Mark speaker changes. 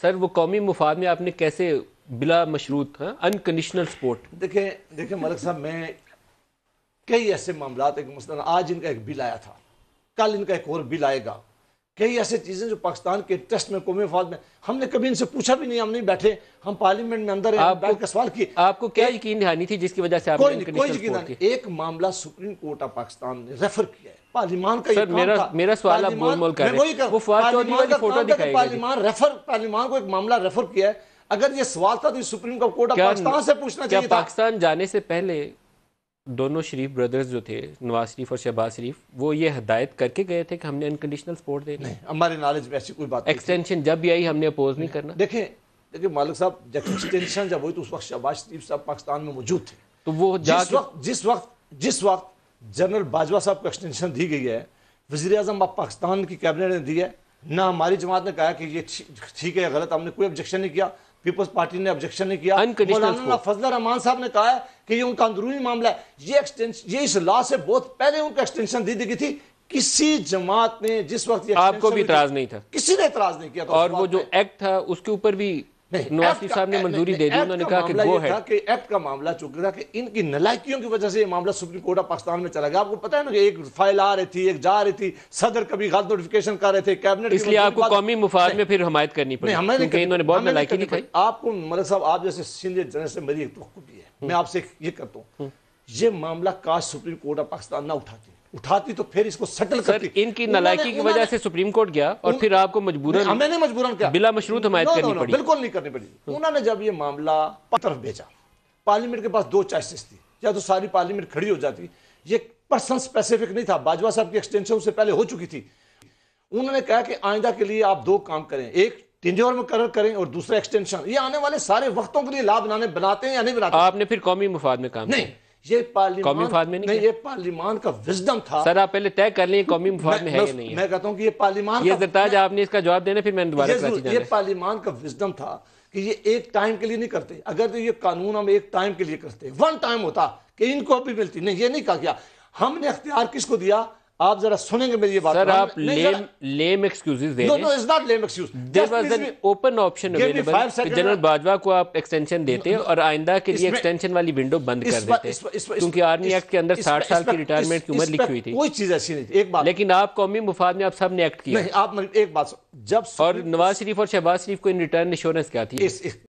Speaker 1: سر وہ قومی مفاد میں آپ نے کیسے بلا مشروط انکنڈیشنل سپورٹ؟
Speaker 2: دیکھیں ملک صاحب، میں کئی ایسے معاملات ہیں کہ مثلا آج ان کا ایک بل آیا تھا، کل ان کا ایک اور بل آئے گا، کئی ایسے چیزیں جو پاکستان کے ٹیسٹ میں قومی مفاد میں ہم نے کبھی ان سے پوچھا بھی نہیں، ہم نہیں بیٹھے، ہم پارلیمنٹ میں اندر بیٹھ کے سوال کیے.
Speaker 1: آپ کو کیا یقین دہانی تھی جس کی وجہ سے آپ نے
Speaker 2: کوئی یقین نہیں. ایک معاملہ سپریم کورٹ آف پاکستان نے ریفر کیا ہے، پارلیمان کا یہ کام تھا.
Speaker 1: میرا سوال آپ گول مول کر رہے ہیں، وہ فواد چودھری والی فوٹو دکھائے گا.
Speaker 2: پارلیمان کو ایک معاملہ ریفر کیا ہے. اگر یہ سوال تھا تو سپریم کورٹ آف پاکستان سے پوچھنا چاہیے تھا.
Speaker 1: پاکستان جانے سے پہلے دونوں شریف بردرز جو تھے، نواز شریف اور شہباز شریف، وہ یہ ہدایت کر کے گئے تھے کہ ہم نے انکنڈیشنل سپورٹ دینا؟
Speaker 2: نہیں، ہمارے نالج میں ایسی کوئی بات نہیں.
Speaker 1: ایکسٹینشن جب بھی آئی ہم نے اپوز نہیں کرنا.
Speaker 2: دیکھیں مالک صاحب، جب ایکسٹینشن جب ہوئی تو اس وقت شہباز شریف صاحب پاکستان میں موجود تھے.
Speaker 1: تو وہ
Speaker 2: جس وقت جنرل باجوہ صاحب کو ایکسٹینشن دی گئی ہے، وزیر اعظم پاکستان کی کیبنٹ نے دی ہے، نہ ہماری جماعت نے کہا کہ یہ ٹھیک ہے غلط، ہم نے کوئی آبجیکشن نہیں کیا، پیپلز پارٹی نے آبجیکشن نہیں کیا. مولانا فضل الرحمان صاحب نے کہا ہے کہ یہ ان کا اندرونی معاملہ ہے. یہ اس لا سے بہت پہلے ان کو ایکسٹینشن دی گئی تھی. کسی جماعت نے جس وقت
Speaker 1: آپ کو بھی اعتراض نہیں تھا؟
Speaker 2: کسی نے اعتراض نہیں کیا تھا.
Speaker 1: اور وہ جو ایکٹ تھا اس کے اوپر بھی نواز شریف صاحب نے منظوری دے دی، انہوں نے کہا کہ گو ہے.
Speaker 2: ایکٹ کا معاملہ چونکہ تھا کہ ان کی نالائکیوں کی وجہ سے یہ معاملہ سپریم کورٹ آف پاکستان میں چلا گیا. آپ کو پتا ہے نا کہ ایک فائل آ رہی تھی، ایک جا رہی تھی، صدر کبھی غلط نوٹیفیکیشن کر رہے تھے، کیبنٹ.
Speaker 1: اس لیے آپ کو قومی مفاد میں پھر حمایت کرنی پڑی کیونکہ انہوں نے بہت نالائکی دکھائی.
Speaker 2: آپ کو ملک صاحب، آپ جیسے سینئر جنرل سے میری ایک توقع بھی ہے، میں آپ سے یہ کرتا ہوں، یہ معاملہ کاش سپریم کورٹ آف پاکستان نہ اٹھاتی تو پھر اس کو سیٹل کرتی.
Speaker 1: ان کی نالائکی کی وجہ سے سپریم کورٹ گیا اور پھر آپ کو مجبوراً،
Speaker 2: ہمیں نہیں مجبوراً کیا،
Speaker 1: بلا مشروط حمایت کرنی پڑی.
Speaker 2: بالکل نہیں کرنی پڑی. انہوں نے جب یہ معاملہ طرف بھیجا، پارلیمنٹ کے پاس دو چوائسز تھی، یا تو ساری پارلیمنٹ کھڑی ہو جاتی. یہ پرسن اسپیسیفک نہیں تھا، باجوہ صاحب کی ایکسٹینشن اس سے پہلے ہو چکی تھی. انہوں نے کہا کہ آئندہ کے لیے آپ دو کام کریں، ایک ٹینیور مقرر کریں اور دوسرا ایکسٹینشن. یہ آنے والے سارے وقتوں کے لیے لا بناتے ہیں یا نہیں بناتے؟
Speaker 1: آپ نے پھر قومی مفاد میں کام
Speaker 2: نہیں، یہ پارلیمان کا وزڈم تھا.
Speaker 1: سر آپ پہلے طے کر لیں قومی مفاد میں ہے یا نہیں ہے.
Speaker 2: میں کہتا ہوں کہ یہ پارلیمان
Speaker 1: یہ زرتاج آپ نے اس کا جواب دینا، پھر میں دوبارہ کراچی جانا ہے.
Speaker 2: یہ پارلیمان کا وزڈم تھا کہ یہ ایک ٹائم کے لیے نہیں کرتے. اگر تو یہ قانون ہم ایک ٹائم کے لیے کرتے، ون ٹائم ہوتا کہ ان کو بھی ملتی. نہیں، یہ نہیں کہا گیا. ہم نے اختیار کس کو دیا؟ آپ ذرا سنیں گے میری یہ بات.
Speaker 1: سر آپ لیم ایکسکیوزز دے رہے ہیں.
Speaker 2: No, it's not lame excuse.
Speaker 1: There was an open option available کہ جنرل باجوہ کو آپ ایکسٹینشن دیتے اور آئندہ کے لیے ایکسٹینشن والی ونڈو بند کر دیتے، کیونکہ آرمی ایکٹ کے اندر 60 سال کی ریٹائرمنٹ کی عمر لکھی ہوئی تھی.
Speaker 2: کوئی چیز ایسی نہیں تھی. ایک بات،
Speaker 1: لیکن آپ قومی مفاد میں آپ سب نے ایکٹ کیا.
Speaker 2: نہیں، آپ ایک بات، جب
Speaker 1: اور نواز شریف اور شہباز شریف کو ان ریٹرن ایشورنس کیا تھی؟